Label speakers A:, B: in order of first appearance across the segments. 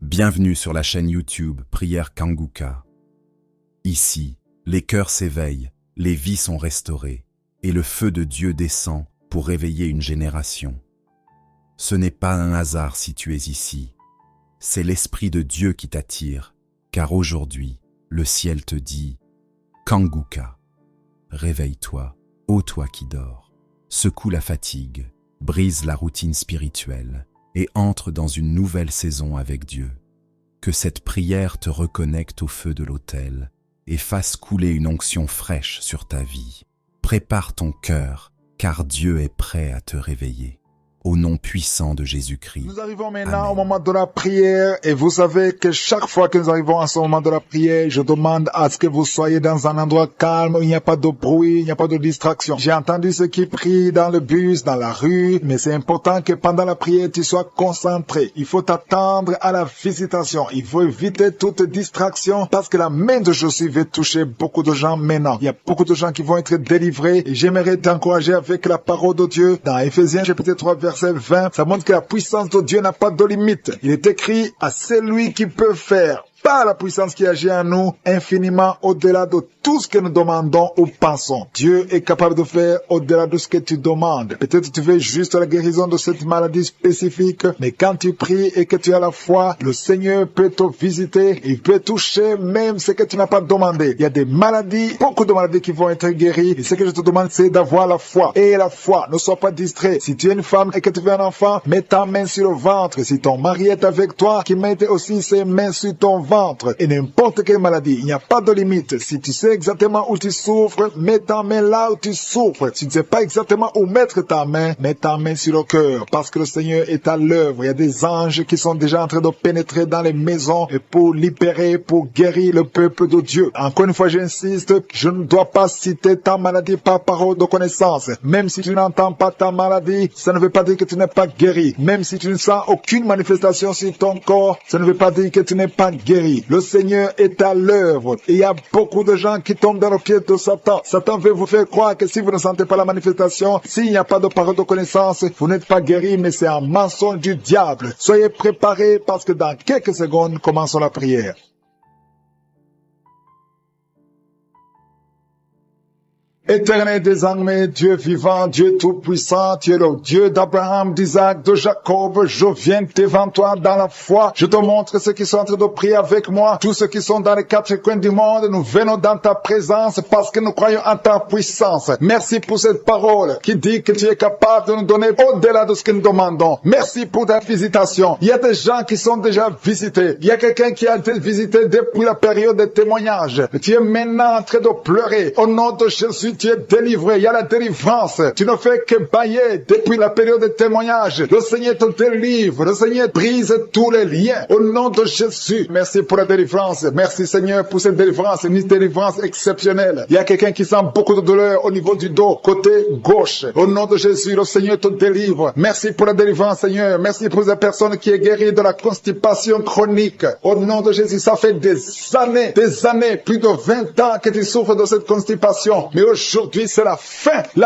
A: Bienvenue sur la chaîne YouTube Prière Kanguka. Ici, les cœurs s'éveillent, les vies sont restaurées, et le feu de Dieu descend pour réveiller une génération. Ce n'est pas un hasard si tu es ici. C'est l'Esprit de Dieu qui t'attire, car aujourd'hui, le ciel te dit « Kanguka, réveille-toi, ô toi qui dors, secoue la fatigue, brise la routine spirituelle et entre dans une nouvelle saison avec Dieu. Que cette prière te reconnecte au feu de l'autel et fasse couler une onction fraîche sur ta vie. Prépare ton cœur, car Dieu est prêt à te réveiller. Au nom puissant de Jésus-Christ.
B: Nous arrivons maintenant
A: Amen.
B: au moment de la prière et vous savez que chaque fois que nous arrivons à ce moment de la prière, je demande à ce que vous soyez dans un endroit calme où il n'y a pas de bruit, il n'y a pas de distraction. J'ai entendu ceux qui prient dans le bus, dans la rue, mais c'est important que pendant la prière, tu sois concentré. Il faut t'attendre à la visitation. Il faut éviter toute distraction parce que la main de Jésus veut toucher beaucoup de gens maintenant. Il y a beaucoup de gens qui vont être délivrés et j'aimerais t'encourager avec la parole de Dieu. Dans Éphésiens chapitre 3 verset 20, ça montre que la puissance de Dieu n'a pas de limite. Il est écrit à celui qui peut faire par la puissance qui agit en nous infiniment au-delà de tout ce que nous demandons ou pensons. Dieu est capable de faire au-delà de ce que tu demandes. Peut-être tu veux juste la guérison de cette maladie spécifique, mais quand tu pries et que tu as la foi, le Seigneur peut te visiter, il peut toucher même ce que tu n'as pas demandé. Il y a des maladies, beaucoup de maladies qui vont être guéries, et ce que je te demande c'est d'avoir la foi. Et la foi, ne sois pas distrait. Si tu es une femme et que tu veux un enfant, mets ta main sur le ventre. Si ton mari est avec toi, qu'il mette aussi ses mains sur ton ventre. Et n'importe quelle maladie, il n'y a pas de limite. Si tu sais exactement où tu souffres, mets ta main là où tu souffres. Si tu ne sais pas exactement où mettre ta main, mets ta main sur le cœur, parce que le Seigneur est à l'œuvre. Il y a des anges qui sont déjà en train de pénétrer dans les maisons et pour libérer, pour guérir le peuple de Dieu. Encore une fois, j'insiste, je ne dois pas citer ta maladie par parole de connaissance. Même si tu n'entends pas ta maladie, ça ne veut pas dire que tu n'es pas guéri. Même si tu ne sens aucune manifestation sur ton corps, ça ne veut pas dire que tu n'es pas guéri. Le Seigneur est à l'œuvre. Il y a beaucoup de gens qui tombent dans le pied de Satan. Satan veut vous faire croire que si vous ne sentez pas la manifestation, s'il n'y a pas de parole de connaissance, vous n'êtes pas guéri, mais c'est un mensonge du diable. Soyez préparés parce que dans quelques secondes, commençons la prière. Éternel des armées, Dieu vivant, Dieu tout-puissant, tu es le Dieu d'Abraham, d'Isaac, de Jacob. Je viens devant toi dans la foi. Je te montre ceux qui sont en train de prier avec moi. Tous ceux qui sont dans les quatre coins du monde, nous venons dans ta présence parce que nous croyons en ta puissance. Merci pour cette parole qui dit que tu es capable de nous donner au-delà de ce que nous demandons. Merci pour ta visitation. Il y a des gens qui sont déjà visités. Il y a quelqu'un qui a été visité depuis la période des témoignages. Tu es maintenant en train de pleurer. Au nom de Jésus, tu es délivré, il y a la délivrance. Tu ne fais que bailler depuis la période de témoignage. Le Seigneur te délivre, le Seigneur brise tous les liens. Au nom de Jésus, merci pour la délivrance. Merci Seigneur pour cette délivrance, une délivrance exceptionnelle. Il y a quelqu'un qui sent beaucoup de douleur au niveau du dos, côté gauche. Au nom de Jésus, le Seigneur te délivre. Merci pour la délivrance Seigneur. Merci pour cette personne qui est guérie de la constipation chronique. Au nom de Jésus, ça fait des années, plus de 20 ans que tu souffres de cette constipation. Mais aujourd'hui, c'est la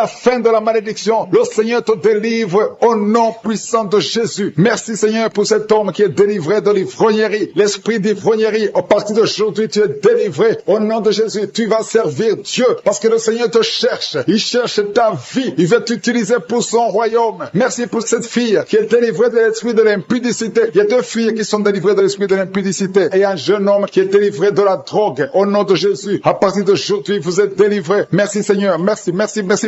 B: fin de la malédiction. Le Seigneur te délivre au nom puissant de Jésus. Merci Seigneur pour cet homme qui est délivré de l'ivrognerie. L'esprit d'ivrognerie, à partir d'aujourd'hui, tu es délivré. Au nom de Jésus, tu vas servir Dieu parce que le Seigneur te cherche. Il cherche ta vie. Il veut t'utiliser pour son royaume. Merci pour cette fille qui est délivrée de l'esprit de l'impudicité. Il y a deux filles qui sont délivrées de l'esprit de l'impudicité et un jeune homme qui est délivré de la drogue. Au nom de Jésus, à partir d'aujourd'hui, vous êtes délivrés. Merci Seigneur, merci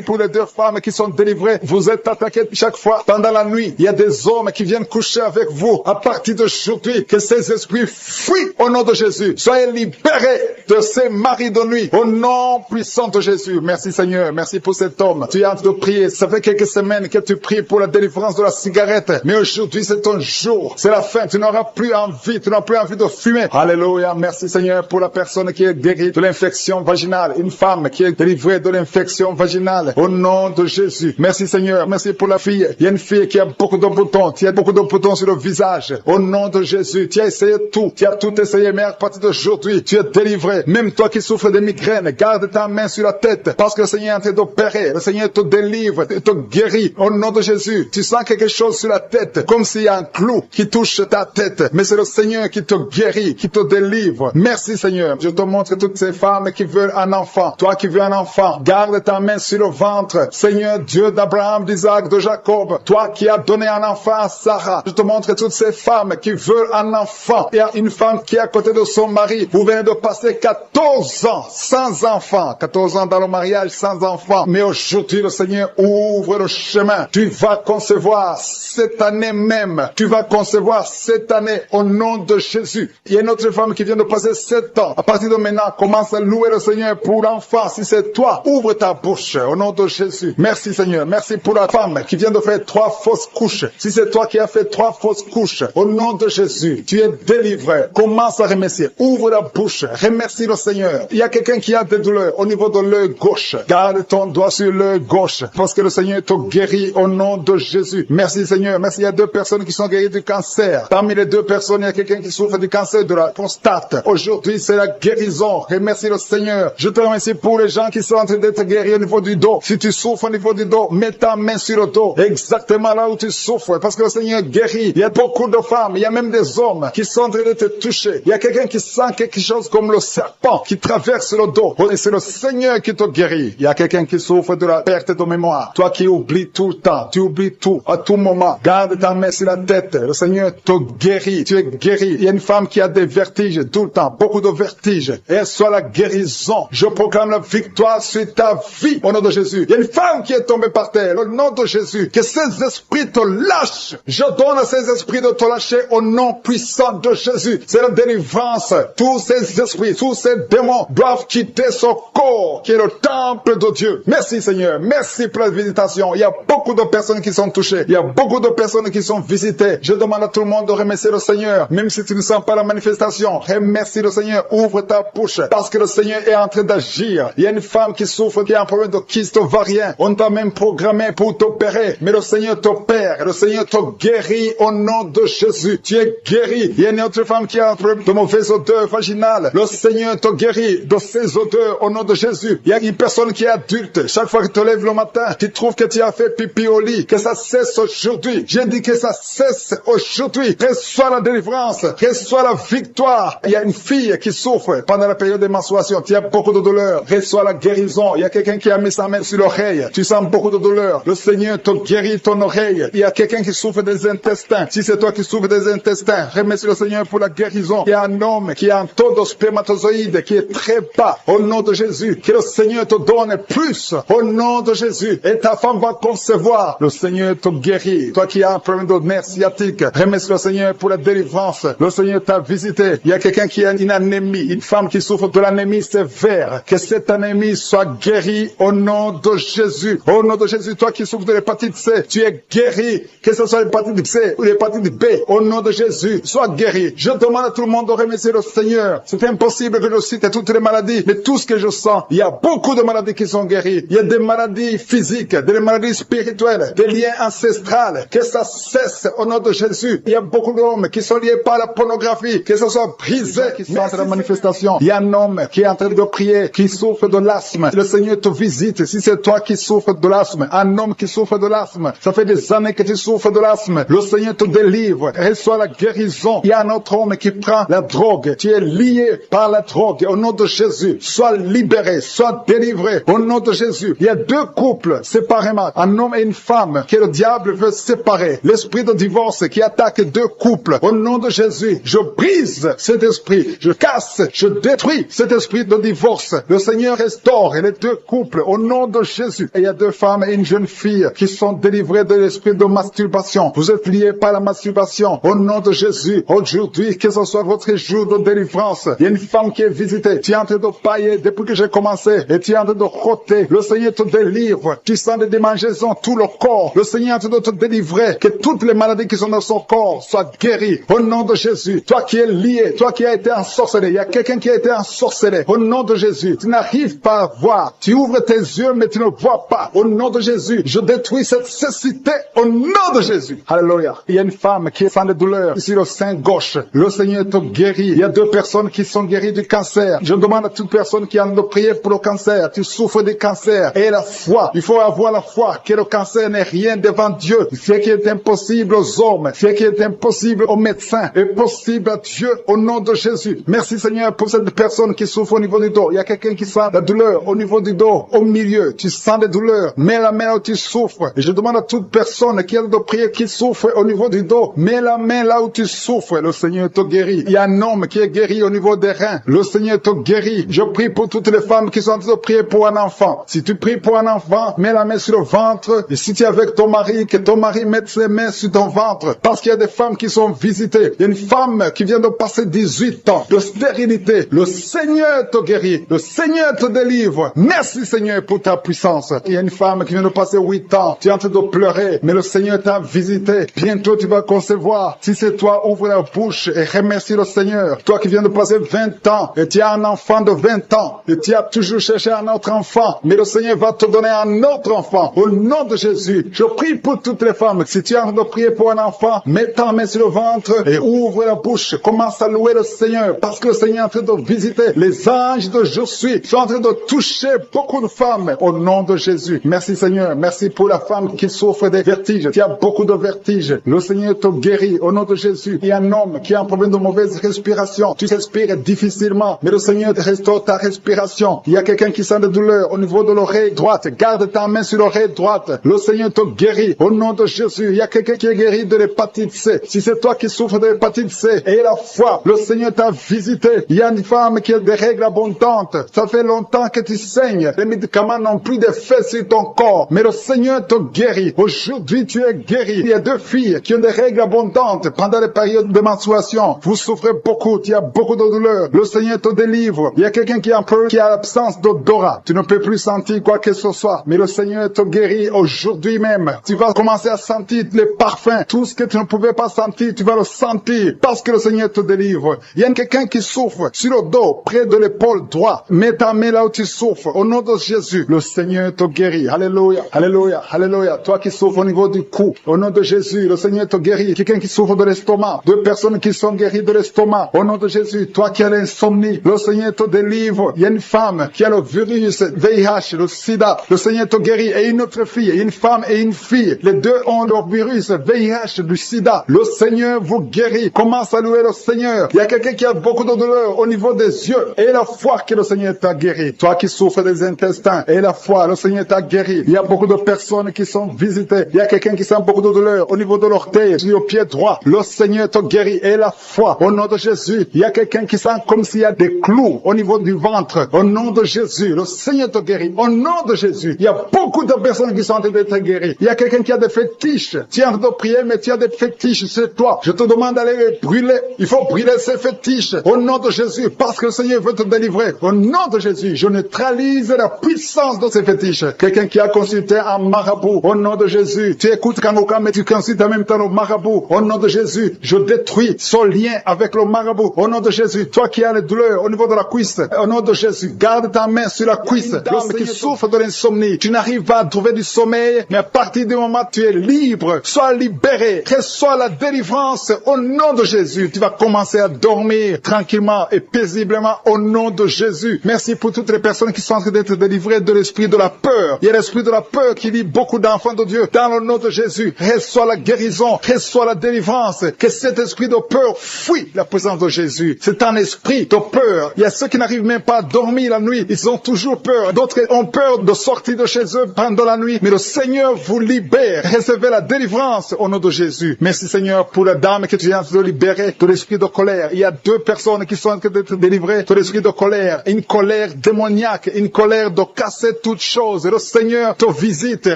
B: pour les deux femmes qui sont délivrées. Vous êtes attaquées chaque fois pendant la nuit. Il y a des hommes qui viennent coucher avec vous. À partir d'aujourd'hui, que ces esprits fuient au nom de Jésus. Soyez libérés de ces maris de nuit au nom puissant de Jésus. Merci Seigneur, merci pour cet homme. Tu es en train de prier. Ça fait quelques semaines que tu pries pour la délivrance de la cigarette. Mais aujourd'hui, c'est ton jour. C'est la fin. Tu n'auras plus envie. Tu n'auras plus envie de fumer. Alléluia. Merci Seigneur pour la personne qui est guérie de l'infection vaginale. Une femme qui est délivrée de l'infection vaginale. Au nom de Jésus. Merci Seigneur. Merci pour la fille. Il y a une fille qui a beaucoup de boutons. Tu as beaucoup de boutons sur le visage. Au nom de Jésus. Tu as essayé tout. Tu as tout essayé, mais à partir d'aujourd'hui, tu es délivré. Même toi qui souffres de migraines, garde ta main sur la tête. Parce que le Seigneur est en train d'opérer. Le Seigneur te délivre, te guérit. Au nom de Jésus. Tu sens quelque chose sur la tête. Comme s'il y a un clou qui touche ta tête. Mais c'est le Seigneur qui te guérit, qui te délivre. Merci Seigneur. Je te montre toutes ces femmes qui veulent un enfant. Toi qui veux un enfant, garde ta main sur le ventre. Seigneur Dieu d'Abraham, d'Isaac, de Jacob. Toi qui as donné un enfant à Sarah. Je te montre toutes ces femmes qui veulent un enfant. Il y a une femme qui est à côté de son mari. Vous venez de passer 14 ans sans enfant. 14 ans dans le mariage sans enfant. Mais aujourd'hui, le Seigneur ouvre le chemin. Tu vas concevoir cette année même. Tu vas concevoir cette année au nom de Jésus. Il y a une autre femme qui vient de passer 7 ans. À partir de maintenant, commence à louer le Seigneur pour l'enfant. Si c'est toi, ouvre ta bouche au nom de Jésus. Merci Seigneur. Merci pour la femme qui vient de faire 3 fausses couches. Si c'est toi qui as fait 3 fausses couches, au nom de Jésus, tu es délivré. Commence à remercier. Ouvre la bouche. Remercie le Seigneur. Il y a quelqu'un qui a des douleurs au niveau de l'œil gauche. Garde ton doigt sur l'œil gauche parce que le Seigneur te guérit au nom de Jésus. Merci Seigneur. Merci. Il y a 2 personnes qui sont guéries du cancer. Parmi les 2 personnes, il y a quelqu'un qui souffre du cancer de la prostate. Aujourd'hui, c'est la guérison. Remercie le Seigneur. Je te remercie pour les gens qui sont en train d'être guéris au niveau du dos. Si tu souffres au niveau du dos, mets ta main sur le dos. Exactement là où tu souffres. Parce que le Seigneur guérit. Il y a beaucoup de femmes. Il y a même des hommes qui sont en train de te toucher. Il y a quelqu'un qui sent quelque chose comme le serpent qui traverse le dos. Et c'est le Seigneur qui te guérit. Il y a quelqu'un qui souffre de la perte de mémoire. Toi qui oublies tout le temps. Tu oublies tout à tout moment. Garde ta main sur la tête. Le Seigneur te guérit. Tu es guéri. Il y a une femme qui a des vertiges tout le temps. Beaucoup de vertiges. Et soit la guérison. Je proclame la victoire sur ta vie. Au nom de Jésus. Il y a une femme qui est tombée par terre. Au nom de Jésus. Que ces esprits te lâchent. Je donne à ces esprits de te lâcher au nom puissant de Jésus. C'est la délivrance. Tous ces esprits, tous ces démons doivent quitter son corps qui est le temple de Dieu. Merci Seigneur. Merci pour la visitation. Il y a beaucoup de personnes qui sont touchées. Il y a beaucoup de personnes qui sont visitées. Je demande à tout le monde de remercier le Seigneur. Même si tu ne sens pas la manifestation, remercie le Seigneur. Ouvre ta bouche parce que le Seigneur est en train d'agir. Il y a une femme qui souffre, qui a un problème de kyste ovarien. On t'a même programmé pour t'opérer. Mais le Seigneur t'opère. Le Seigneur te guérit au nom de Jésus. Tu es guéri. Il y a une autre femme qui a un problème de mauvaise odeur vaginale. Le Seigneur te guérit de ces odeurs au nom de Jésus. Il y a une personne qui est adulte. Chaque fois que tu te lèves le matin, tu trouves que tu as fait pipi au lit. Que ça cesse aujourd'hui. J'ai dit que ça cesse aujourd'hui. Reçois la délivrance. Reçois la victoire. Il y a une fille qui souffre pendant la période de menstruation. Tu as beaucoup de douleur. Reçois la guérison. Il y a quelqu'un qui a mis sa main sur l'oreille. Tu sens beaucoup de douleur. Le Seigneur te guérit ton oreille. Il y a quelqu'un qui souffre des intestins. Si c'est toi qui souffres des intestins, remercie le Seigneur pour la guérison. Il y a un homme qui a un taux de spermatozoïdes qui est très bas. Au nom de Jésus, que le Seigneur te donne plus. Au nom de Jésus. Et ta femme va concevoir. Le Seigneur te guérit. Toi qui as un problème de nerf sciatique, remercie le Seigneur pour la délivrance. Le Seigneur t'a visité. Il y a quelqu'un qui a une anémie, une femme qui souffre de l'anémie sévère. Que cette anémie soit guérie au nom de Jésus. Au nom de Jésus, toi qui souffres de l'hépatite C, tu es guéri. Que ce soit l'hépatite C ou l'hépatite B, au nom de Jésus, sois guéri. Je demande à tout le monde de remercier le Seigneur. C'est impossible que je cite toutes les maladies, mais tout ce que je sens, il y a beaucoup de maladies qui sont guéries. Il y a des maladies physiques, des maladies spirituelles, des liens ancestrales. Que ça cesse au nom de Jésus. Il y a beaucoup d'hommes qui sont liés par la pornographie, que ce soit brisé, qui sont en la manifestation. Il y a un homme qui est en train de prier, qui souffre de l'asthme. Le Seigneur te visite. Si c'est toi qui souffres de l'asthme, un homme qui souffre de l'asthme, ça fait des années que tu souffres de l'asthme. Le Seigneur te délivre. Reçois la guérison. Il y a un autre homme qui prend la drogue. Tu es lié par la drogue. Au nom de Jésus, sois libéré, sois délivré. Au nom de Jésus, il y a 2 couples séparément, un homme et une femme, que le diable veut séparer. L'esprit de divorce qui attaque 2 couples. Au nom de Jésus, je brise cet esprit. Je casse, je détruis cet esprit de divorce. Le Seigneur restaure les 2 couples. Au nom de Jésus. Et il y a 2 femmes et une jeune fille qui sont délivrées de l'esprit de masturbation. Vous êtes liés par la masturbation. Au nom de Jésus, aujourd'hui, que ce soit votre jour de délivrance. Il y a une femme qui est visitée. Tu es en train de pailler depuis que j'ai commencé. Et tu es en train de roter. Le Seigneur te délivre. Tu sens des démangeaisons, tout le corps. Le Seigneur est en train de te délivrer. Que toutes les maladies qui sont dans son corps soient guéries. Au nom de Jésus. Toi qui es lié, toi qui as été ensorcelé. Il y a quelqu'un qui a été ensorcelé. Au nom de Jésus. Tu n'arrives pas à voir. pas. Tu ouvres tes yeux, mais tu ne vois pas. Au nom de Jésus, je détruis cette cécité au nom de Jésus. Alléluia. Il y a une femme qui est sans de douleur ici le sein gauche. Le Seigneur te guérit. Il y a 2 personnes qui sont guéries du cancer. Je demande à toute personne qui a de prier pour le cancer. Tu souffres du cancer. Et la foi. Il faut avoir la foi que le cancer n'est rien devant Dieu. Ce qui est impossible aux hommes, ce qui est impossible aux médecins, est possible à Dieu au nom de Jésus. Merci Seigneur pour cette personne qui souffre au niveau du dos. Il y a quelqu'un qui sent la douleur au niveau du dos, au milieu. Tu sens des douleurs. Mets la main là où tu souffres. Et je demande à toute personne qui a de prier, qui souffre au niveau du dos, mets la main là où tu souffres. Le Seigneur te guérit. Il y a un homme qui est guéri au niveau des reins. Le Seigneur te guérit. Je prie pour toutes les femmes qui sont en train de prier pour un enfant. Si tu pries pour un enfant, mets la main sur le ventre. Et si tu es avec ton mari, que ton mari mette ses mains sur ton ventre. Parce qu'il y a des femmes qui sont visitées. Il y a une femme qui vient de passer 18 ans de stérilité. Le Seigneur te guérit. Le Seigneur te délivre. Merci Seigneur pour ta puissance. Il y a une femme qui vient de passer 8 ans. Tu es en train de pleurer, mais le Seigneur t'a visité. Bientôt tu vas concevoir. Si c'est toi, ouvre la bouche et remercie le Seigneur. Toi qui viens de passer 20 ans et tu as un enfant de 20 ans et tu as toujours cherché un autre enfant, mais le Seigneur va te donner un autre enfant. Au nom de Jésus, je prie pour toutes les femmes. Si tu es en train de prier pour un enfant, mets ta main sur le ventre et ouvre la bouche. Commence à louer le Seigneur parce que le Seigneur est en train de visiter. Les anges de Je suis sont en train de toucher beaucoup de femmes au nom de Jésus. Merci Seigneur. Merci pour la femme qui souffre des vertiges. Tu as beaucoup de vertiges. Le Seigneur te guérit au nom de Jésus. Il y a un homme qui a un problème de mauvaise respiration. Tu respires difficilement, mais le Seigneur te restaure ta respiration. Il y a quelqu'un qui sent de douleur au niveau de l'oreille droite. Garde ta main sur l'oreille droite. Le Seigneur te guérit au nom de Jésus. Il y a quelqu'un qui est guéri de l'hépatite C. Si c'est toi qui souffres de l'hépatite C et la foi, le Seigneur t'a visité. Il y a une femme qui a des règles abondantes. Ça fait longtemps que tu saignes. Les médicaments n'ont plus d'effet sur ton corps, mais le Seigneur te guérit. Aujourd'hui, tu es guéri. Il y a 2 filles qui ont des règles abondantes pendant les périodes de menstruation. Vous souffrez beaucoup. Tu as beaucoup de douleur. Le Seigneur te délivre. Il y a quelqu'un qui a l'absence d'odorat. Tu ne peux plus sentir quoi que ce soit, mais le Seigneur te guérit aujourd'hui même. Tu vas commencer à sentir les parfums. Tout ce que tu ne pouvais pas sentir, tu vas le sentir parce que le Seigneur te délivre. Il y a quelqu'un qui souffre sur le dos, près de l'épaule droite. Mets ta main là où tu souffres. Au nom de Jésus, le Seigneur te guérit. Alléluia, alléluia, alléluia. Toi qui souffres au niveau du cou, au nom de Jésus, le Seigneur te guérit. Quelqu'un qui souffre de l'estomac, 2 personnes qui sont guéries de l'estomac. Au nom de Jésus, toi qui as l'insomnie, le Seigneur te délivre. Il y a une femme qui a le virus VIH, le sida. Le Seigneur te guérit. Et une autre fille, une femme et une fille. Les 2 ont le virus VIH, du sida. Le Seigneur vous guérit. Commence à louer le Seigneur. Il y a quelqu'un qui a beaucoup de douleur au niveau des yeux. Et la foi que le Seigneur t'a guéri. Toi qui souffres des intestins. Et la foi, le Seigneur t'a guéri. Il y a beaucoup de personnes qui sont visitées. Il y a quelqu'un qui sent beaucoup de douleur au niveau de l'orteil, sur le pied droit. Le Seigneur te guérit. Et la foi, au nom de Jésus. Il y a quelqu'un qui sent comme s'il y a des clous au niveau du ventre. Au nom de Jésus, le Seigneur te guérit. Au nom de Jésus. Il y a beaucoup de personnes qui sont en train d'être guéries. Il y a quelqu'un qui a des fétiches. Tu es en train de prier, mais tu as des fétiches chez toi. Je te demande d'aller les brûler. Il faut brûler ces fétiches. Au nom de Jésus. Parce que le Seigneur veut te délivrer. Au nom de Jésus, je neutralise la puissance de ces fétiches. Quelqu'un qui a consulté un marabout. Au nom de Jésus. Tu écoutes Kanouka, mais tu consultes en même temps le marabout. Au nom de Jésus, je détruis son lien avec le marabout. Au nom de Jésus, toi qui as les douleurs au niveau de la cuisse. Au nom de Jésus, garde ta main sur la cuisse. L'homme qui souffre de l'insomnie. Tu n'arrives pas à trouver du sommeil, mais à partir du moment où tu es libre, sois libéré. Reçois la délivrance au nom de Jésus. Tu vas commencer à dormir tranquillement et paisiblement au nom de Jésus. Merci pour toutes les personnes qui sont en train d'être délivrées de l'esprit de la peur. Il y a l'esprit de la peur qui lie beaucoup d'enfants de Dieu. Dans le nom de Jésus, reçois la guérison, reçois la délivrance. Que cet esprit de peur fuit la présence de Jésus. C'est un esprit de peur. Il y a ceux qui n'arrivent même pas à dormir la nuit. Ils ont toujours peur. D'autres ont peur de sortir de chez eux pendant la nuit. Mais le Seigneur vous libère. Recevez la délivrance au nom de Jésus. Merci Seigneur pour la dame que tu viens de libérer de l'esprit de colère. Il y a 2 personnes qui sont en train d'être délivrées de l'esprit de colère. Une colère démoniaque, une colère de casser toutes choses. Le Seigneur te visite.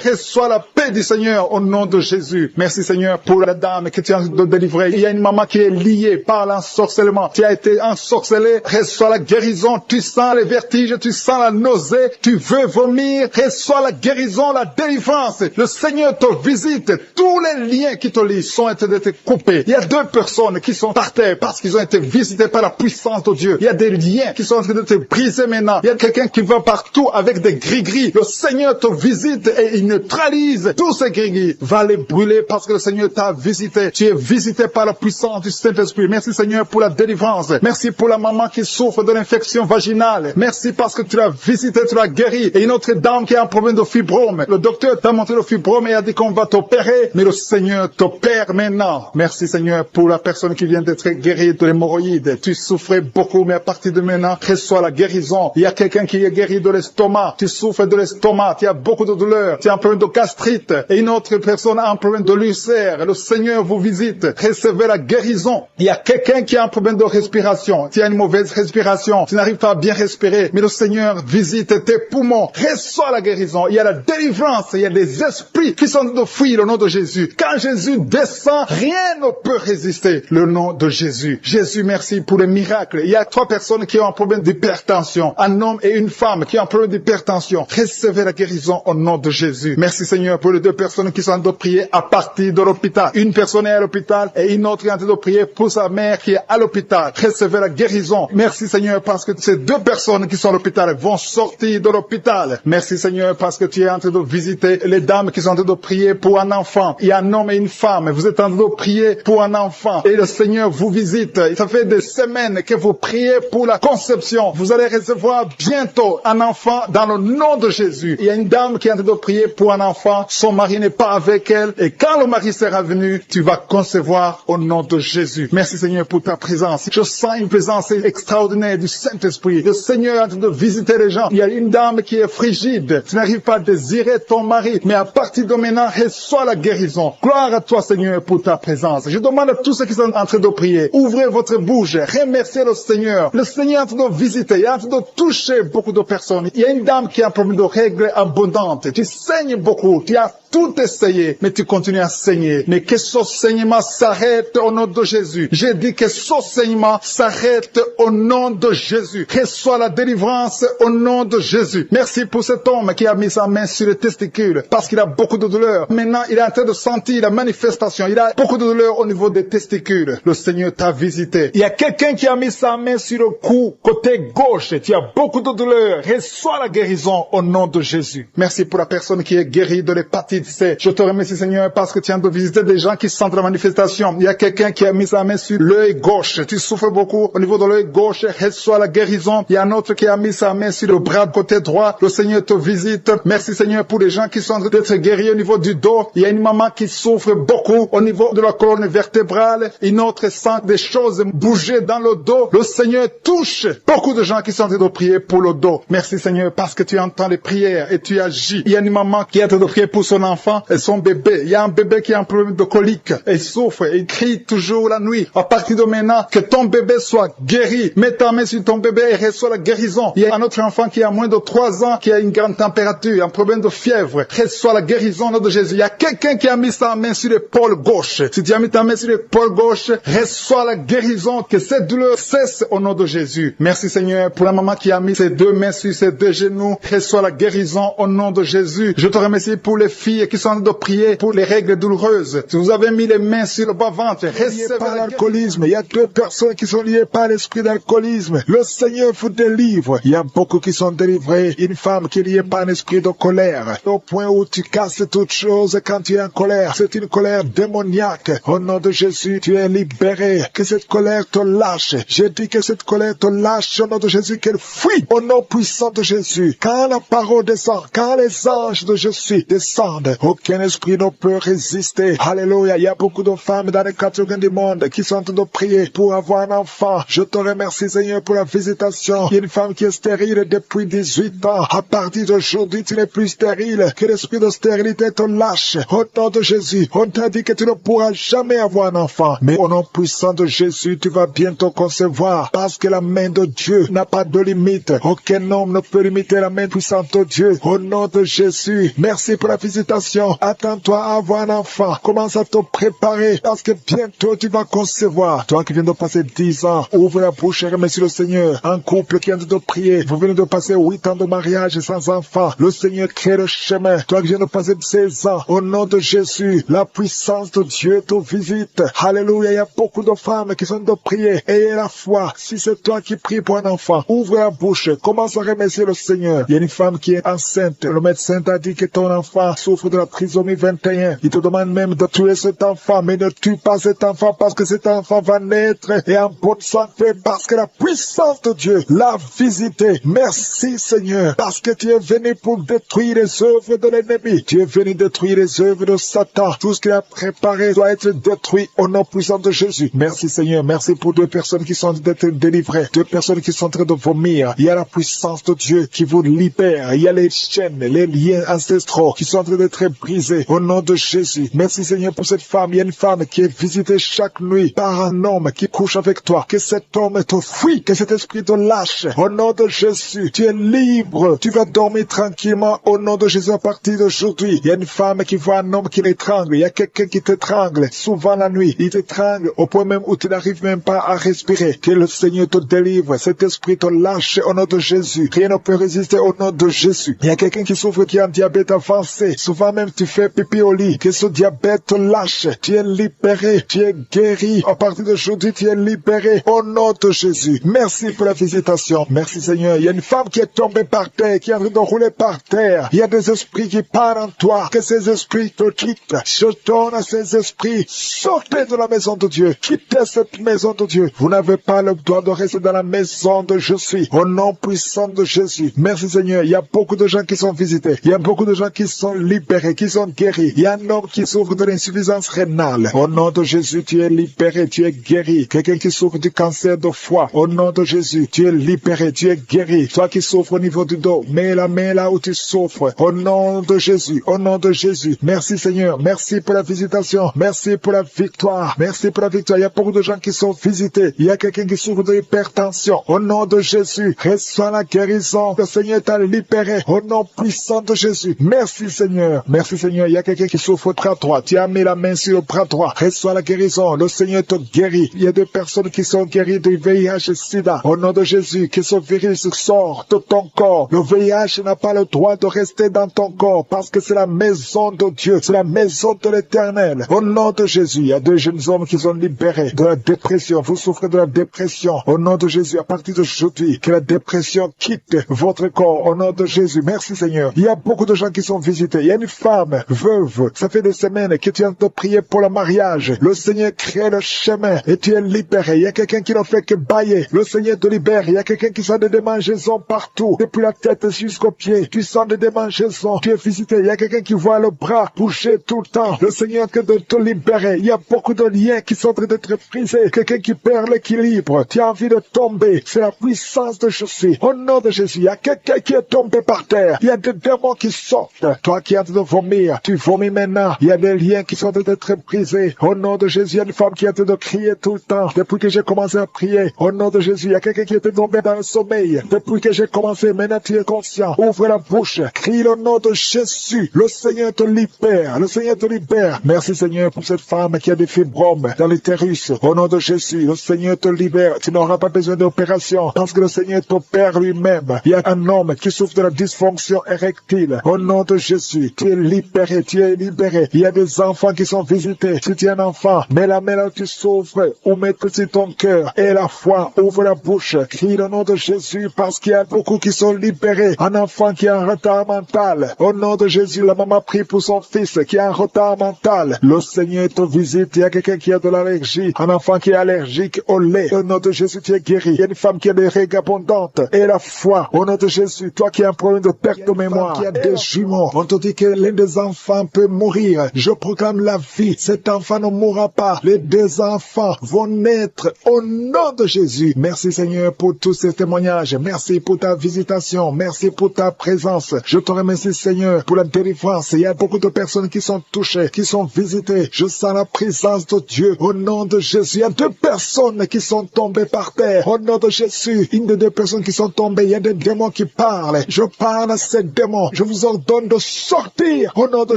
B: Reçois la paix du Seigneur au nom de Jésus. Merci Seigneur pour la dame que tu viens de délivrer. Il y a une maman qui est liée par l'ensorcellement. Tu as été ensorcelé. Reçois la guérison. Tu sens les vertiges. Tu sens la nausée. Tu veux vomir. Reçois la guérison, la délivrance. Le Seigneur te visite. Tous les liens qui te lient sont en train d'être coupés. Il y a 2 personnes qui sont par terre parce qu'ils ont été visités par la puissance de Dieu. Il y a des liens qui sont en train d'être brisés maintenant. Il y a quelqu'un qui va partout avec des gris-gris. Le Seigneur te visite et il neutralise tous ces gris-gris. Va les brûler parce que le Seigneur t'a visité. Tu es visité par la puissance du Saint-Esprit. Merci Seigneur pour la délivrance. Merci pour la maman qui souffre de l'infection vaginale. Merci parce que tu l'as visité, tu l'as guéri. Et une autre dame qui a un problème de fibrome. Le docteur t'a montré le fibrome et a dit qu'on va t'opérer. Mais le Seigneur t'opère maintenant. Merci Seigneur pour la personne qui vient d'être guérie de l'hémorroïde. Tu souffrais beaucoup, mais à partir de maintenant, reçois la guérison. Il y a quelqu'un qui est guéri de l'estomac. Tu souffres de l'estomac. Tu as beaucoup de douleurs. Tu as un problème de gastrite. Et une autre personne a un problème de l'ulcère. Le Seigneur vous visite. Recevez la guérison. Il y a quelqu'un qui a un problème de respiration. Tu as une mauvaise respiration. Tu n'arrives pas à bien respirer. Mais le Seigneur visite tes poumons. Reçois la guérison. Il y a la délivrance. Il y a des esprits qui sont de fuir le nom de Jésus. Quand Jésus descend, rien ne peut résister le nom de Jésus. Jésus, merci pour les miracles. Il y a 3 personnes qui ont un problème d'hypertension. Un homme et une femme qui ont un problème d'hypertension. Recevez la guérison au nom de Jésus. Merci Seigneur pour les 2 personnes qui sont en train de prier à partir de l'hôpital. Une personne est à l'hôpital et une autre est en train de prier pour sa mère qui est à l'hôpital. Recevez la guérison. Merci Seigneur parce que ces 2 personnes qui sont à l'hôpital vont sortir de l'hôpital. Merci Seigneur parce que tu es en train de visiter les dames qui sont en train de prier pour un enfant. Il y a un homme et une femme. Vous êtes en train de prier pour un enfant. Et le Seigneur vous visite. Ça fait des semaines que vous priez pour la conception. Vous allez recevoir bientôt un enfant dans le nom de Jésus. Il y a une dame qui est en train de prier pour un enfant. Son mari n'est pas avec elle. Et quand le mari sera venu, tu vas concevoir au nom de Jésus. Merci Seigneur pour ta présence. Je sens une présence extraordinaire du Saint-Esprit. Le Seigneur est en train de visiter les gens. Il y a une dame qui est frigide. Tu n'arrives pas à désirer ton mari. Mais à partir de maintenant, reçois la guérison. Gloire à toi Seigneur pour ta présence. Je demande à tous ceux qui sont en train de prier, ouvrez votre bouche, remerciez le Seigneur. Le Seigneur est en train de visiter, il est en train de toucher beaucoup de personnes. Il y a une dame qui a un problème de règles abondantes. Tu saignes beaucoup, tu as tout essayé, mais tu continues à saigner. Mais que ce saignement s'arrête au nom de Jésus. J'ai dit que ce saignement s'arrête au nom de Jésus. Reçois la délivrance au nom de Jésus. Merci pour cet homme qui a mis sa main sur les testicules parce qu'il a beaucoup de douleur. Maintenant, il est en train de sentir la manifestation. Il a beaucoup de douleur au niveau des testicules. Le Seigneur t'a visité. Il y a quelqu'un qui a mis sa main sur le cou, côté gauche. Tu as beaucoup de douleur. Reçois la guérison au nom de Jésus. Merci pour la personne qui est guérie de l'hépatite C. Je te remercie Seigneur parce que tu viens de visiter des gens qui sentent la manifestation. Il y a quelqu'un qui a mis sa main sur l'œil gauche. Tu souffres beaucoup au niveau de l'œil gauche. Reçois la guérison. Il y a un autre qui a mis sa main sur le bras côté droit. Le Seigneur te visite. Merci Seigneur pour les gens qui sont en train d'être guéris au niveau du dos. Il y a une maman qui souffre beaucoup au niveau de la colonne vertébrale. Une autre sent des choses bouger dans le dos. Le Seigneur touche beaucoup de gens qui sont en train de prier pour le dos. Merci Seigneur parce que tu entends les prières et tu agis. Il y a une maman qui est en train de prier pour son enfant et son bébé. Il y a un bébé qui a un problème de colique. Et il souffre et il crie toujours la nuit. À partir de maintenant, que ton bébé soit guéri. Mets ta main sur ton bébé et reçois la guérison. Il y a un autre enfant qui a moins de 3 ans qui a une grande température, un problème de fièvre. Reçois la guérison au nom de Jésus. Il y a quelqu'un qui a mis sa main sur l'épaule gauche. Si tu as mis ta main sur l'épaule gauche, reçois la guérison. Que cette douleur cesse au nom de Jésus. Merci Seigneur pour la maman qui a mis ses 2 mains sur ses 2 genoux. Reçois la guérison au nom de Jésus. Je te remercie pour les filles qui sont en train de prier pour les règles douloureuses. Si vous avez mis les mains sur le bas-ventre, recevez par l'alcoolisme. Il y a 2 personnes qui sont liées par l'esprit d'alcoolisme. Le Seigneur vous délivre. Il y a beaucoup qui sont délivrés. Une femme qui est liée par un esprit de colère. Au point où tu casses toutes choses quand tu es en colère. C'est une colère démoniaque. Au nom de Jésus, tu es libéré. Que cette colère te lâche. J'ai dit que cette colère te lâche au nom de Jésus, qu'elle fuit. Au nom puissant de Jésus. Quand la parole descend, quand les anges de Jésus descendent, aucun esprit ne peut résister. Alléluia. Il y a beaucoup de femmes dans les 4 coins du monde qui sont en train de prier pour avoir un enfant. Je te remercie Seigneur pour la visitation. Il y a une femme qui est stérile depuis 18 ans. À partir d'aujourd'hui, tu n'es plus stérile. Que l'esprit de stérilité te lâche. Au nom de Jésus, on t'a dit que tu ne pourras jamais avoir un enfant. Mais au nom puissant de Jésus, tu vas bientôt concevoir. Parce que la main de Dieu n'a pas de limite. Aucun homme ne peut limiter la main puissante de Dieu. Au nom de Jésus, merci pour la visitation. félicitations. Attends-toi à avoir un enfant. Commence à te préparer parce que bientôt tu vas concevoir. Toi qui viens de passer 10 ans, ouvre la bouche et remercie le Seigneur. Un couple qui vient de prier. Vous venez de passer 8 ans de mariage sans enfant. Le Seigneur crée le chemin. Toi qui viens de passer 16 ans, au nom de Jésus, la puissance de Dieu te visite. Alléluia. Il y a beaucoup de femmes qui sont de prier. Ayez la foi. Si c'est toi qui pries pour un enfant, ouvre la bouche. Commence à remercier le Seigneur. Il y a une femme qui est enceinte. Le médecin t'a dit que ton enfant souffre de la trisomie 21. Il te demande même de tuer cet enfant, mais ne tue pas cet enfant parce que cet enfant va naître et en bonne santé parce que la puissance de Dieu l'a visité. Merci Seigneur parce que tu es venu pour détruire les œuvres de l'ennemi. Tu es venu détruire les œuvres de Satan. Tout ce qu'il a préparé doit être détruit au nom puissant de Jésus. Merci Seigneur. Merci pour 2 personnes qui sont en train d'être délivrées. 2 personnes qui sont en train de vomir. Il y a la puissance de Dieu qui vous libère. Il y a les chaînes, les liens ancestraux qui sont en train d'être brisés au nom de Jésus. Merci Seigneur pour cette femme. Il y a une femme qui est visitée chaque nuit par un homme qui couche avec toi. Que cet homme te fuit, que cet esprit te lâche. Au nom de Jésus, tu es libre. Tu vas dormir tranquillement au nom de Jésus à partir d'aujourd'hui. Il y a une femme qui voit un homme qui l'étrangle. Il y a quelqu'un qui t'étrangle souvent la nuit. Il t'étrangle au point même où tu n'arrives même pas à respirer. Que le Seigneur te délivre. Cet esprit te lâche au nom de Jésus. Rien ne peut résister au nom de Jésus. Il y a quelqu'un qui souffre qui a un diabète avancé. Souvent même tu fais pipi au lit. Que ce diabète te lâche. Tu es libéré. Tu es guéri. À partir d'aujourd'hui, tu es libéré au nom de Jésus. Merci pour la visitation. Merci Seigneur. Il y a une femme qui est tombée par terre, qui est en train de rouler par terre. Il y a des esprits qui parlent en toi. Que ces esprits te quittent. Je donne à ces esprits. Sortez de la maison de Dieu. Quittez cette maison de Dieu. Vous n'avez pas le droit de rester dans la maison de je suis. Au nom puissant de Jésus. Merci Seigneur. Il y a beaucoup de gens qui sont visités. Il y a beaucoup de gens qui sont libérés, qui sont guéris. Il y a un homme qui souffre de l'insuffisance rénale. Au nom de Jésus, tu es libéré, tu es guéri. Quelqu'un qui souffre du cancer de foie. Au nom de Jésus, tu es libéré, tu es guéri. Toi qui souffres au niveau du dos, mets la main là où tu souffres. Au nom de Jésus, au nom de Jésus. Merci Seigneur. Merci pour la visitation. Merci pour la victoire. Merci pour la victoire. Il y a beaucoup de gens qui sont visités. Il y a quelqu'un qui souffre de l'hypertension. Au nom de Jésus, reçois la guérison. Le Seigneur t'a libéré. Au nom puissant de Jésus. Merci Seigneur. Merci Seigneur. Il y a quelqu'un qui souffre au bras droit. Tu as mis la main sur le bras droit. Reçois la guérison. Le Seigneur te guérit. Il y a des personnes qui sont guéries du VIH et SIDA. Au nom de Jésus, que ce virus sorte de ton corps. Le VIH n'a pas le droit de rester dans ton corps parce que c'est la maison de Dieu. C'est la maison de l'Éternel. Au nom de Jésus, il y a 2 jeunes hommes qui sont libérés de la dépression. Vous souffrez de la dépression. Au nom de Jésus, à partir d'aujourd'hui, que la dépression quitte votre corps. Au nom de Jésus. Merci Seigneur. Il y a beaucoup de gens qui sont visités. Il y a une femme veuve. Ça fait des semaines que tu es en train de prier pour le mariage. Le Seigneur crée le chemin et tu es libéré. Il y a quelqu'un qui ne fait que bailler. Le Seigneur te libère. Il y a quelqu'un qui sent des démangeaisons partout. Depuis la tête jusqu'aux pieds. Tu sens des démangeaisons. Tu es visité. Il y a quelqu'un qui voit le bras bouger tout le temps. Le Seigneur que de te libérer. Il y a beaucoup de liens qui sont en train d'être brisés. Quelqu'un qui perd l'équilibre. Tu as envie de tomber. C'est la puissance de Jésus. Au nom de Jésus, il y a quelqu'un qui est tombé par terre. Il y a des démons qui sortent. Toi qui es en train de vomir, tu vomis maintenant. Il y a des liens qui sont en train d'être brisés. Au nom de Jésus, il y a une femme qui est en train de crier tout le temps. Depuis que j'ai commencé à prier, au nom de Jésus, il y a quelqu'un qui était tombé dans le sommeil. Depuis que j'ai commencé, maintenant tu es conscient. Ouvre la bouche. Crie le nom de Jésus. Le Seigneur te libère. Le Seigneur te libère. Merci Seigneur pour cette femme qui a des fibromes dans l'utérus. Au nom de Jésus, le Seigneur te libère. Tu n'auras pas besoin d'opération parce que le Seigneur t'opère lui-même. Il y a un homme qui souffre de la dysfonction érectile. Au nom de Jésus, tu es libéré, tu es libéré. Il y a des enfants qui sont visités. Si tu es un enfant, mets la main là où tu souffres ou mets-le sur ton cœur. Et la foi, ouvre la bouche. Crie le nom de Jésus parce qu'il y a beaucoup qui sont libérés. Un enfant qui a un retard mental. Au nom de Jésus, la maman prie pour son fils qui a un retard mental. Le Seigneur te visite. Il y a quelqu'un qui a de l'allergie. Un enfant qui est allergique au lait. Au nom de Jésus, tu es guéri. Il y a une femme qui a des règles abondantes. Et la foi, au nom de Jésus, toi qui as un problème de perte de mémoire, qui a des jumeaux, on te dit que l'un des enfants peut mourir. Je proclame la vie. Cet enfant ne mourra pas. Les 2 enfants vont naître au nom de Jésus. Merci Seigneur pour tous ces témoignages. Merci pour ta visitation. Merci pour ta présence. Je te remercie Seigneur pour la délivrance. Il y a beaucoup de personnes qui sont touchées, qui sont visitées. Je sens la présence de Dieu au nom de Jésus. Il y a 2 personnes qui sont tombées par terre. Au nom de Jésus, une des 2 personnes qui sont tombées, il y a des démons qui parlent. Je parle à ces démons. Je vous ordonne de sortir sortir au nom de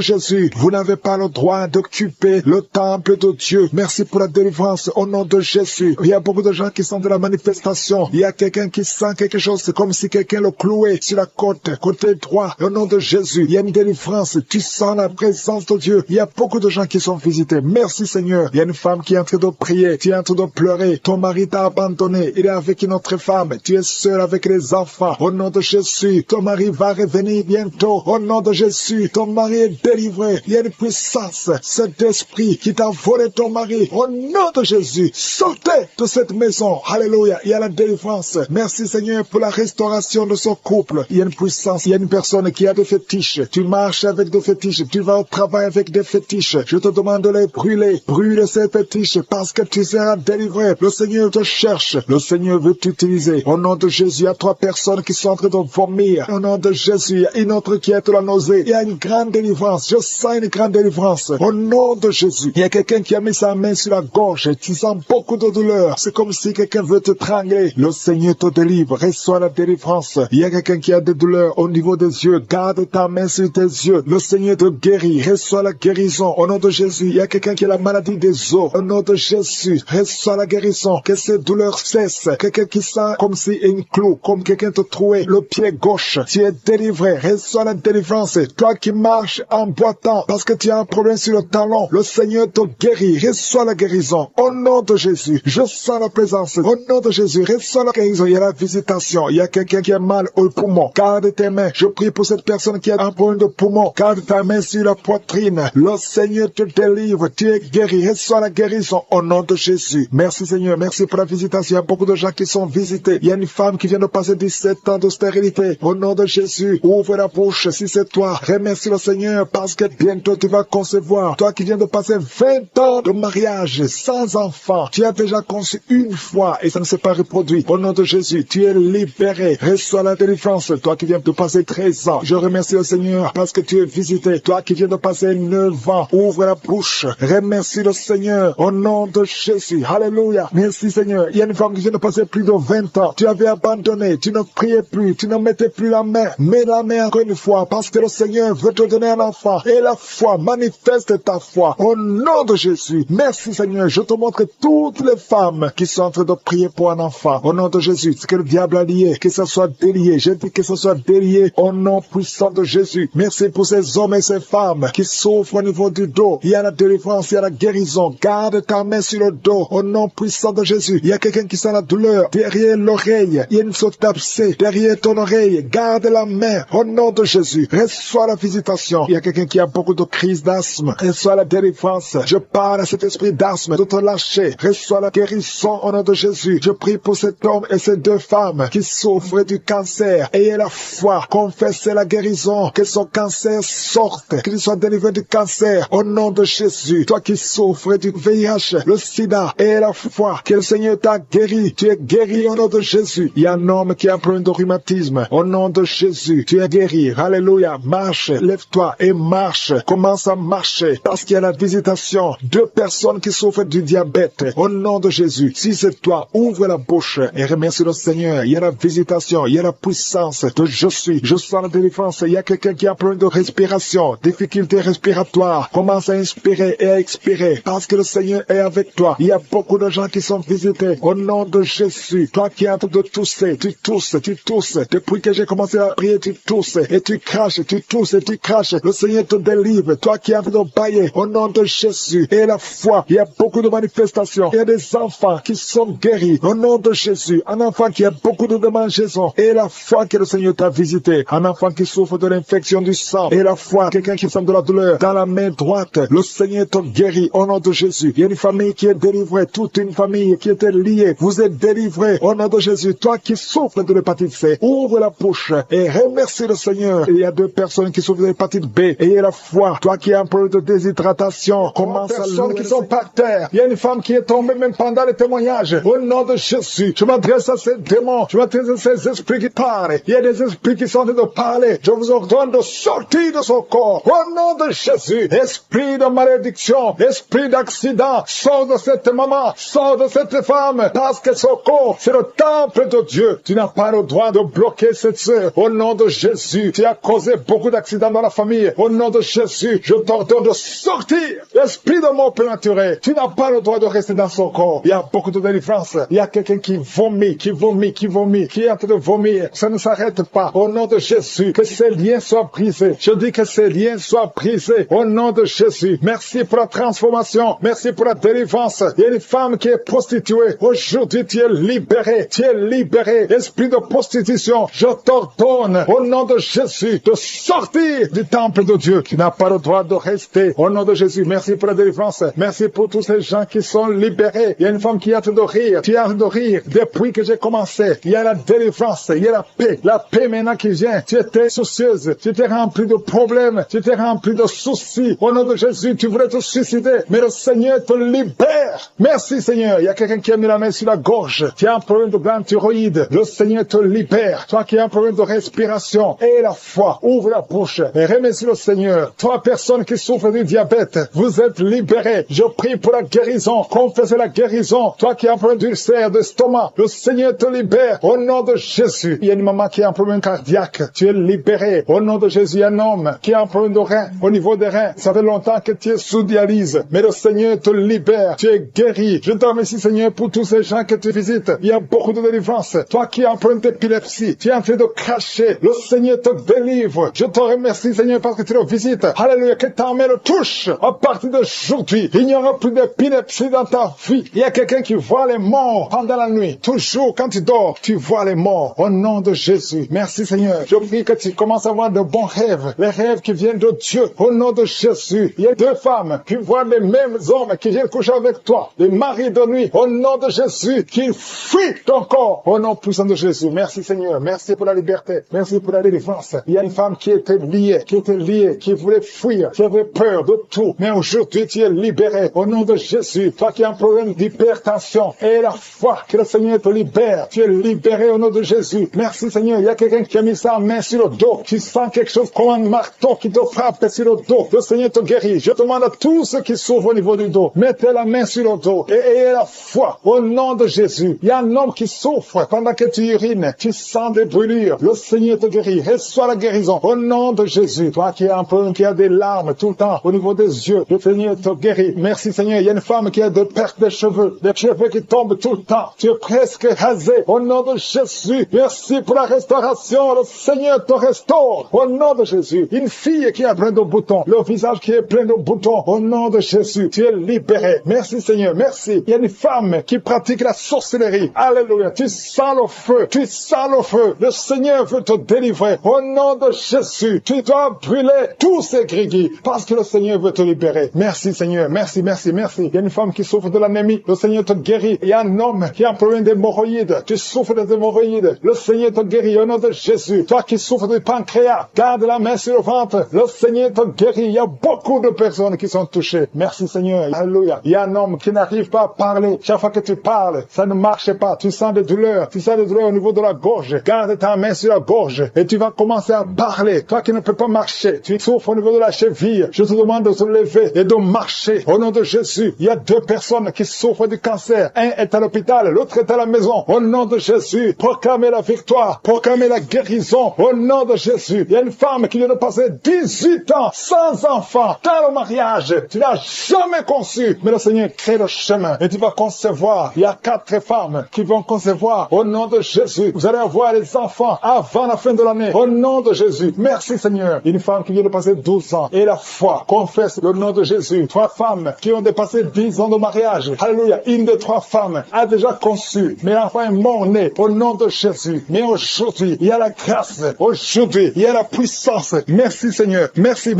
B: Jésus. Vous n'avez pas le droit d'occuper le temple de Dieu. Merci pour la délivrance au nom de Jésus. Il y a beaucoup de gens qui sont de la manifestation. Il y a quelqu'un qui sent quelque chose, c'est comme si quelqu'un le clouait sur la côte, côté droit. Au nom de Jésus, il y a une délivrance. Tu sens la présence de Dieu. Il y a beaucoup de gens qui sont visités. Merci Seigneur. Il y a une femme qui est en train de prier. Tu es en train de pleurer. Ton mari t'a abandonné. Il est avec une autre femme. Tu es seul avec les enfants. Au nom de Jésus, ton mari va revenir bientôt. Au nom de Jésus, ton mari est délivré. Il y a une puissance. Cet esprit qui t'a volé ton mari. Au nom de Jésus, sortez de cette maison. Alléluia. Il y a la délivrance. Merci Seigneur pour la restauration de son couple. Il y a une puissance. Il y a une personne qui a des fétiches. Tu marches avec des fétiches. Tu vas au travail avec des fétiches. Je te demande de les brûler. Brûle ces fétiches parce que tu seras délivré. Le Seigneur te cherche. Le Seigneur veut t'utiliser. Au nom de Jésus, il y a 3 personnes qui sont en train de vomir. Au nom de Jésus, il y a une autre qui est la nausée. Il y a une grande délivrance. Je sens une grande délivrance. Au nom de Jésus, il y a quelqu'un qui a mis sa main sur la gorge. Tu sens beaucoup de douleur. C'est comme si quelqu'un veut te trangler. Le Seigneur te délivre. Reçois la délivrance. Il y a quelqu'un qui a des douleurs au niveau des yeux. Garde ta main sur tes yeux. Le Seigneur te guérit. Reçois la guérison. Au nom de Jésus, il y a quelqu'un qui a la maladie des os. Au nom de Jésus, reçois la guérison. Que ces douleurs cessent. Quelqu'un qui sent comme si une clou, comme quelqu'un te trouait le pied gauche. Tu es délivré. Reçois la délivrance. Toi qui marches en boitant parce que tu as un problème sur le talon, le Seigneur te guérit. Reçois la guérison. Au nom de Jésus, je sens la présence. Au nom de Jésus, reçois la guérison. Il y a la visitation. Il y a quelqu'un qui a mal au poumon. Garde tes mains. Je prie pour cette personne qui a un problème de poumon. Garde ta main sur la poitrine. Le Seigneur te délivre. Tu es guéri. Reçois la guérison au nom de Jésus. Merci Seigneur. Merci pour la visitation. Il y a beaucoup de gens qui sont visités. Il y a une femme qui vient de passer 17 ans de stérilité. Au nom de Jésus, ouvre la bouche si c'est toi. Remercie le Seigneur parce que bientôt tu vas concevoir. Toi qui viens de passer 20 ans de mariage sans enfant. Tu as déjà conçu une fois et ça ne s'est pas reproduit. Au nom de Jésus, tu es libéré. Reçois la délivrance. Toi qui viens de passer 13 ans. Je remercie le Seigneur parce que tu es visité. Toi qui viens de passer 9 ans. Ouvre la bouche. Remercie le Seigneur. Au nom de Jésus. Alléluia. Merci Seigneur. Il y a une femme qui vient de passer plus de 20 ans. Tu avais abandonné. Tu ne priais plus. Tu ne mettais plus la main. Mets la main encore une fois parce que le Seigneur veut te donner un enfant. Et la foi, manifeste ta foi. Au nom de Jésus. Merci Seigneur. Je te montre toutes les femmes qui sont en train de prier pour un enfant. Au nom de Jésus. Ce que le diable a lié, que ce soit délié. Je dis que ce soit délié au nom puissant de Jésus. Merci pour ces hommes et ces femmes qui souffrent au niveau du dos. Il y a la délivrance, il y a la guérison. Garde ta main sur le dos au nom puissant de Jésus. Il y a quelqu'un qui sent la douleur derrière l'oreille. Il y a une sorte d'abcès derrière ton oreille. Garde la main au nom de Jésus. Reçois la visitation. Il y a quelqu'un qui a beaucoup de crises d'asthme. Reçois la délivrance. Je parle à cet esprit d'asthme de te lâcher. Reçois la guérison au nom de Jésus. Je prie pour cet homme et ces 2 femmes qui souffrent du cancer. Ayez la foi. Confessez la guérison. Que son cancer sorte. Qu'il soit délivré du cancer au nom de Jésus. Toi qui souffres du VIH, le sida, ayez la foi. Que le Seigneur t'a guéri. Tu es guéri au nom de Jésus. Il y a un homme qui a un problème de rhumatisme. Au nom de Jésus, tu es guéri. Alléluia. Marche. Lève-toi et marche. Commence à marcher. Parce qu'il y a la visitation. 2 personnes qui souffrent du diabète. Au nom de Jésus. Si c'est toi, ouvre la bouche et remercie le Seigneur. Il y a la visitation. Il y a la puissance de je suis. Je sens la délivrance. Il y a quelqu'un qui a un problème de respiration. Difficulté respiratoire. Commence à inspirer et à expirer. Parce que le Seigneur est avec toi. Il y a beaucoup de gens qui sont visités. Au nom de Jésus. Toi qui es en train de tousser. Tu tousses. Tu tousses. Depuis que j'ai commencé à prier, tu tousses. Et tu craches. Tu tousses et tu craches. Le Seigneur te délivre. Toi qui es en train de bailler. Au nom de Jésus. Et la foi. Il y a beaucoup de manifestations. Il y a des enfants qui sont guéris. Au nom de Jésus. Un enfant qui a beaucoup de démangeaisons. Et la foi que le Seigneur t'a visité. Un enfant qui souffre de l'infection du sang. Et la foi. Quelqu'un qui sent de la douleur dans la main droite. Le Seigneur te guérit au nom de Jésus. Il y a une famille qui est délivrée. Toute une famille qui était liée. Vous êtes délivrés au nom de Jésus. Toi qui souffres de l'hépatite C. Ouvre la bouche et remercie le Seigneur. Il y a 2 personnes qui souffrent de l'hépatite B. Ayez la foi. Toi qui as un problème de déshydratation. Commence à louer qui sont par terre. Il y a une femme qui est tombée même pendant les témoignages. Au nom de Jésus. Je m'adresse à ces démons. Je m'adresse à ces esprits qui parlent. Il y a des esprits qui sont en train de parler. Je vous ordonne de sortir de son corps. Au nom de Jésus. Esprit de malédiction. Esprit d'accident. Sors de cette maman. Sors de cette femme. Parce que son corps, c'est le temple de Dieu. Tu n'as pas le droit de bloquer cette sœur. Au nom de Jésus. Tu as causé beaucoup d'accidents dans dans la famille. Au nom de Jésus, je t'ordonne de sortir. Esprit de mort prématuré, tu n'as pas le droit de rester dans son corps. Il y a beaucoup de délivrance. Il y a quelqu'un qui vomit, qui est en train de vomir. Ça ne s'arrête pas. Au nom de Jésus, que ces liens soient brisés. Je dis que ces liens soient brisés. Au nom de Jésus, merci pour la transformation. Merci pour la délivrance. Il y a une femme qui est prostituée. Aujourd'hui, tu es libéré. Tu es libéré. Esprit de prostitution, je t'ordonne, au nom de Jésus, de sortir du temple de Dieu. Tu n'as pas le droit de rester. Au nom de Jésus, merci pour la délivrance. Merci pour tous ces gens qui sont libérés. Il y a une femme qui est en train de rire. Tu es en train de rire. Depuis que j'ai commencé, il y a la délivrance. Il y a la paix. La paix maintenant qui vient. Tu étais soucieuse. Tu étais rempli de problèmes. Tu étais rempli de soucis. Au nom de Jésus, tu voulais te suicider. Mais le Seigneur te libère. Merci Seigneur. Il y a quelqu'un qui a mis la main sur la gorge. Tu as un problème de glande thyroïde. Le Seigneur te libère. Toi qui as un problème de respiration. Et la foi. Ouvre la bouche. Et remercie le Seigneur. Toi, personne qui souffre du diabète. Vous êtes libérés. Je prie pour la guérison. Confessez la guérison. Toi qui as un problème d'ulcère, d'estomac. Le Seigneur te libère. Au nom de Jésus. Il y a une maman qui a un problème cardiaque. Tu es libéré. Au nom de Jésus. Il y a un homme qui a un problème de rein. Au niveau des reins. Ça fait longtemps que tu es sous dialyse. Mais le Seigneur te libère. Tu es guéri. Je te remercie Seigneur pour tous ces gens que tu visites. Il y a beaucoup de délivrance. Toi qui as un problème d'épilepsie. Tu es en train de cracher. Le Seigneur te délivre. Je te remercie Seigneur parce que tu le visites. Alléluia. Que ta main le touche. À partir d'aujourd'hui, il n'y aura plus d'épilepsie dans ta vie. Il y a quelqu'un qui voit les morts pendant la nuit. Toujours quand tu dors, tu vois les morts. Au nom de Jésus. Merci Seigneur. Je prie que tu commences à avoir de bons rêves. Les rêves qui viennent de Dieu. Au nom de Jésus. Il y a deux femmes qui voient les mêmes hommes qui viennent coucher avec toi. Les maris de nuit. Au nom de Jésus. Qui fuient ton corps. Au nom puissant de Jésus. Merci Seigneur. Merci pour la liberté. Merci pour la délivrance. Il y a une femme qui était liée, qui voulait fuir, qui avait peur de tout. Mais aujourd'hui, tu es libéré. Au nom de Jésus. Toi qui as un problème d'hypertension. Et la foi que le Seigneur te libère. Tu es libéré au nom de Jésus. Merci Seigneur. Il y a quelqu'un qui a mis sa main sur le dos. Tu sens quelque chose comme un marteau qui te frappe sur le dos. Le Seigneur te guérit. Je demande à tous ceux qui souffrent au niveau du dos. Mettez la main sur le dos. Et ayez la foi. Au nom de Jésus. Il y a un homme qui souffre pendant que tu urines. Tu sens des brûlures. Le Seigneur te guérit. Reçois la guérison. Au nom de Jésus. Toi qui as un peu, qui a des larmes tout le temps au niveau des yeux. Le Seigneur te guérit. Merci Seigneur. Il y a une femme qui a de perte de cheveux. Des cheveux qui tombent tout le temps. Tu es presque rasé. Au nom de Jésus. Merci pour la restauration. Le Seigneur te restaure. Au nom de Jésus. Une fille qui a plein de boutons. Le visage qui est plein de boutons. Au nom de Jésus. Tu es libéré. Merci Seigneur. Merci. Il y a une femme qui pratique la sorcellerie. Alléluia. Tu sens le feu. Tu sens le feu. Le Seigneur veut te délivrer. Au nom de Jésus. Tu dois brûler tous ces gris parce que le Seigneur veut te libérer. Merci Seigneur. Merci. Il y a une femme qui souffre de l'anémie. Le Seigneur te guérit. Il y a un homme qui a un problème d'hémorroïdes. Tu souffres des hémorroïdes. Le Seigneur te guérit au nom de Jésus. Toi qui souffres du pancréas, garde la main sur le ventre. Le Seigneur te guérit. Il y a beaucoup de personnes qui sont touchées. Merci Seigneur. Alléluia. Il y a un homme qui n'arrive pas à parler. Chaque fois que tu parles, ça ne marche pas. Tu sens des douleurs. Tu sens des douleurs au niveau de la gorge. Garde ta main sur la gorge et tu vas commencer à parler. Toi qui ne peux pas marcher, tu souffres au niveau de la cheville. Je te demande de te lever et de marcher. Au nom de Jésus, il y a deux personnes qui souffrent du cancer. Un est à l'hôpital, l'autre est à la maison. Au nom de Jésus, proclamez la victoire, proclamez la guérison. Au nom de Jésus, il y a une femme qui vient de passer 18 ans sans enfant dans le mariage. Tu n'as jamais conçu, mais le Seigneur crée le chemin et tu vas concevoir. Il y a 4 femmes qui vont concevoir. Au nom de Jésus, vous allez avoir les enfants avant la fin de l'année. Au nom de Jésus, merci Seigneur. Une femme qui vient de passer 12 ans et la foi confesse le nom de Jésus. 3 femmes qui ont dépassé 10 ans de mariage. Alléluia. Une des 3 femmes a déjà conçu, mais l'enfant est mort-né au nom de Jésus. Mais aujourd'hui, il y a la grâce. Aujourd'hui, il y a la puissance. Merci Seigneur. Merci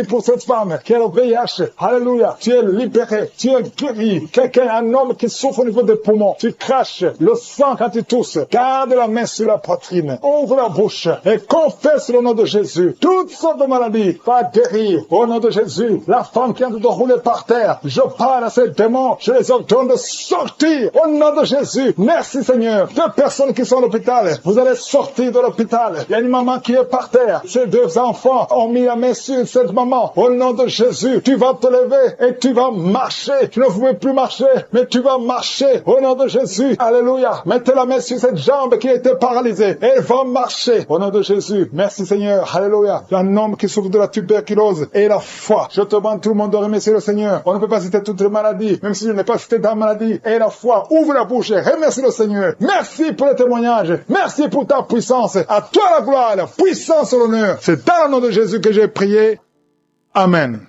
B: pour cette femme qui a le VIH. Alléluia. Tu es libéré. Tu es guéri. Quelqu'un, un homme qui souffre au niveau des poumons. Tu craches le sang quand tu tousses. Garde la main sur la poitrine. Ouvre la bouche et confesse le nom de Jésus. Toutes sortes de maladies va guérir au nom de Jésus. La femme qui est en train de rouler par terre, je parle à ces démons, je les ordonne de sortir au nom de Jésus. Merci Seigneur. 2 personnes qui sont à l'hôpital, vous allez sortir de l'hôpital. Il y a une maman qui est par terre. Ces 2 enfants ont mis la main sur cette maman. Au nom de Jésus, tu vas te lever et tu vas marcher. Tu ne pouvais plus marcher, mais tu vas marcher au nom de Jésus. Alléluia. Mettez la main sur cette jambe qui était paralysée. Elle va marcher au nom de Jésus. Merci Seigneur. Alléluia. Alléluia. Il y a un homme qui souffre de la tuberculose et la foi. Je te demande tout le monde de remercier le Seigneur. On ne peut pas citer toutes les maladies, même si je n'ai pas cité ta maladie. Et la foi, ouvre la bouche et remercie le Seigneur. Merci pour le témoignage. Merci pour ta puissance. À toi la gloire, la puissance et l'honneur. C'est dans le nom de Jésus que j'ai prié. Amen.